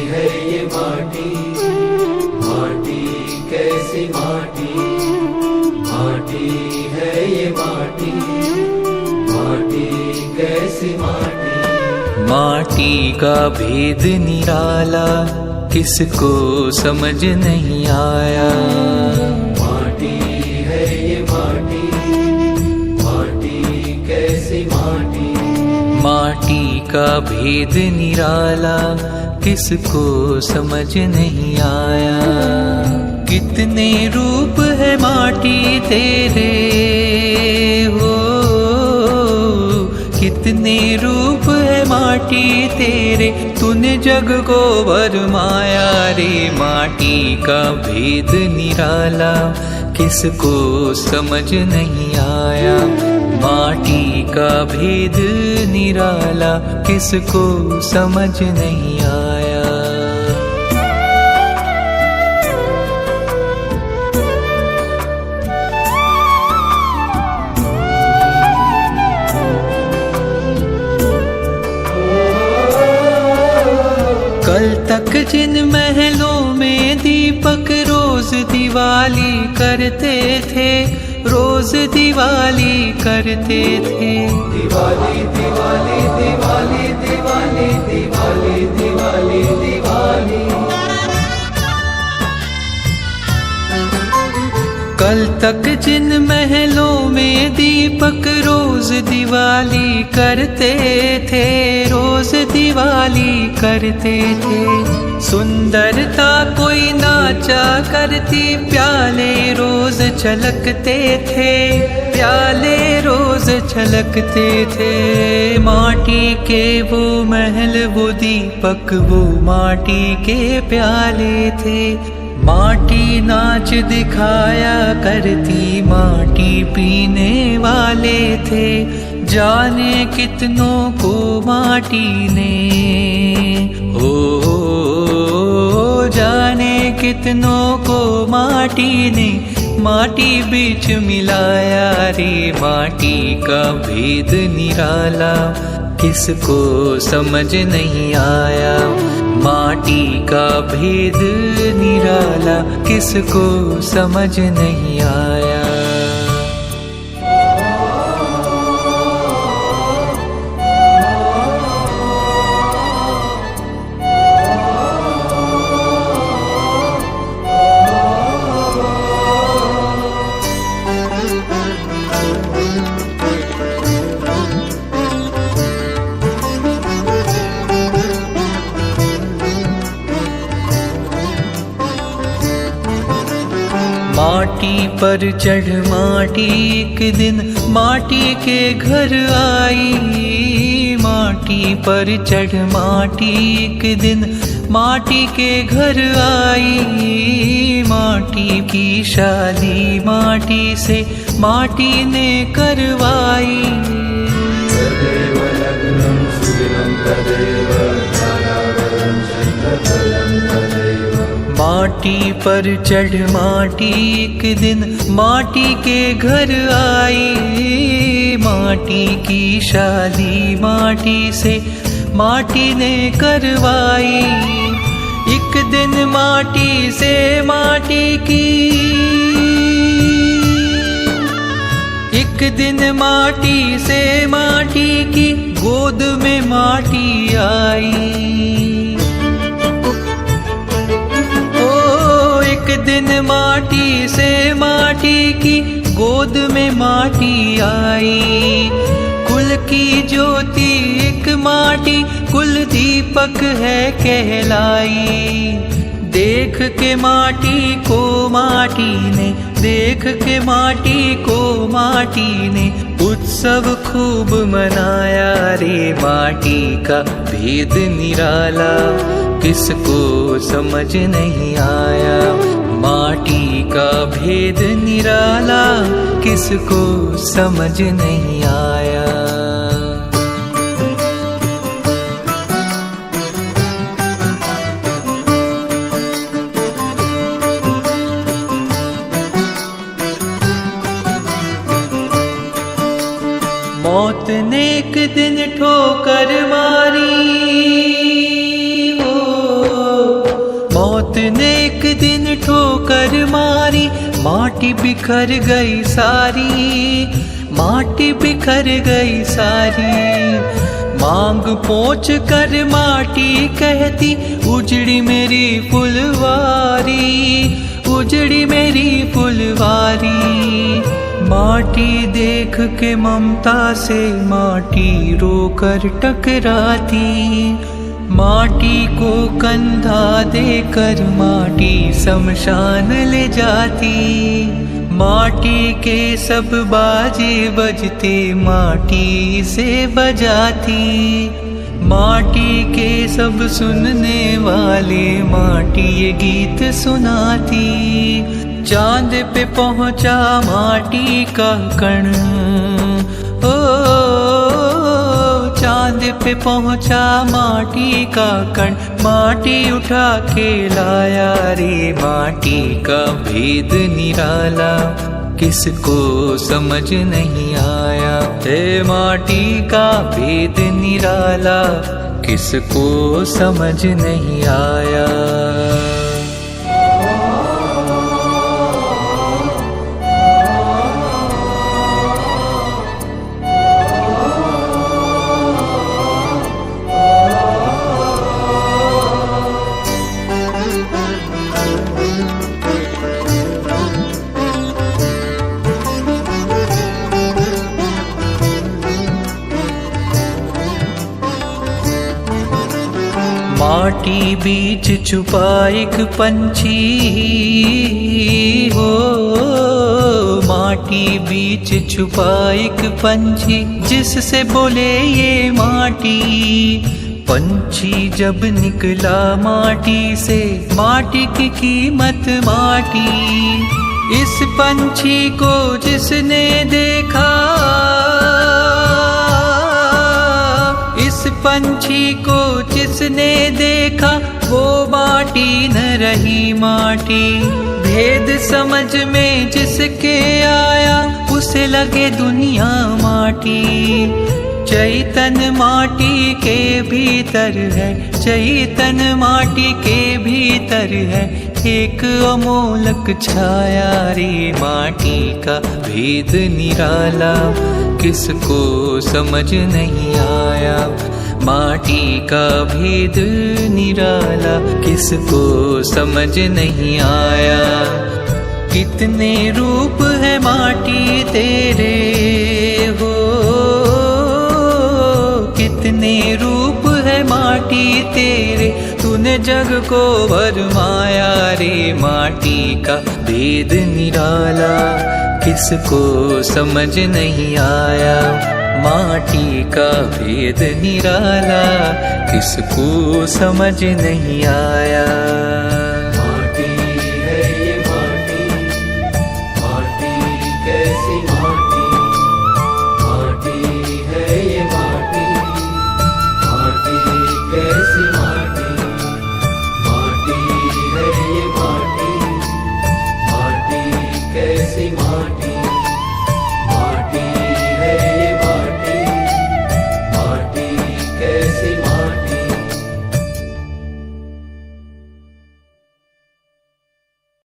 है ये माटी, माटी कैसी माटी, माटी है ये माटी, माटी कैसी माटी। माटी का भेद निराला किसको समझ नहीं आया। माटी है ये माटी, माटी कैसी माटी। माटी का भेद निराला किसको समझ नहीं आया। कितने रूप है माटी तेरे हो, कितने रूप है माटी तेरे, तूने जग को भरमाया रे। माटी का भेद निराला किसको समझ नहीं आया। माटी का भेद निराला किसको समझ नहीं आया। कल तक जिन महलों में दीपक रोज दिवाली करते थे, रोज दिवाली करते थे। दिवाली दिवाली दिवाली दिवाली दिवाली दिवाली दिवाली। कल तक जिन महलों में दीपक रोज दिवाली करते थे, रोज दिवाली करते थे। सुंदरता कोई नाचा करती, प्याले रोज छलकते थे, प्याले रोज छलकते थे। माटी के वो महल वो दीपक वो माटी के प्याले थे। माटी नाच दिखाया करती, माटी पीने वाले थे। जाने कितनों को माटी ने जाने कितनों को माटी ने माटी बीच मिलाया रे। माटी का भेद निराला किसको समझ नहीं आया। माटी का भेद निराला किसको समझ नहीं आया। माटी पर चढ़ माटी एक दिन माटी के घर आई। माटी पर चढ़ माटी एक दिन माटी के घर आई। माटी की शादी माटी से माटी ने करवाई। तदेव लग्नं सुदिनं तदेव ताराबलं चन्द्रबलं तदेव। माटी पर चढ़ माटी एक दिन माटी के घर आई। माटी की शादी माटी से माटी ने करवाई। एक दिन माटी से माटी की, एक दिन माटी से माटी की गोद में माटी आई। एक दिन माटी से माटी की गोद में माटी आई। कुल की ज्योति एक माटी कुल दीपक है कहलाई। देख के माटी को माटी ने, देख के माटी को माटी ने उत्सव खूब मनाया रे। माटी का भेद निराला किसको समझ नहीं आया। माटी का भेद निराला किसको समझ नहीं आया। मौत ने एक दिन ठोकर मारी हो, ने एक दिन ठोकर मारी, माटी बिखर गई सारी, माटी बिखर गई सारी। मांग पोंछ कर माटी कहती, उजड़ी मेरी फुलवारी, उजड़ी मेरी फुलवारी। माटी देख के ममता से माटी रोकर टकराती, माटी को कंधा देकर माटी शमशान ले जाती। माटी के सब बाजे बजते माटी से बजाती, माटी के सब सुनने वाले माटी ये गीत सुनाती। चांद पे पहुंचा माटी का कण, ओ चांद पे पहुंचा माटी का कण, माटी उठा के लाया रे माटी का भेद निराला, किसको समझ नहीं आया। हे माटी का भेद निराला, किसको समझ नहीं आया। माटी बीच छुपा एक पंछी हो, माटी बीच छुपा एक पंछी, जिससे बोले ये माटी। पंछी जब निकला माटी से, माटी की कीमत माटी। इस पंछी को जिसने देखा, इस पंछी को जिसने देखा, वो माटी न रही माटी। भेद समझ में जिसके आया, उसे लगे दुनिया माटी। चैतन माटी के भीतर है, चैतन माटी के भीतर है, एक अमोलक छाया रे माटी का भेद निराला, किसको समझ नहीं आया। माटी का भेद निराला, किसको समझ नहीं आया। कितने रूप है माटी तेरे हो, कितने रूप है माटी तेरे, तूने जग को भरमाया रे माटी का भेद निराला, किसको समझ नहीं आया। माटी का भेद निराला, किसको समझ नहीं आया।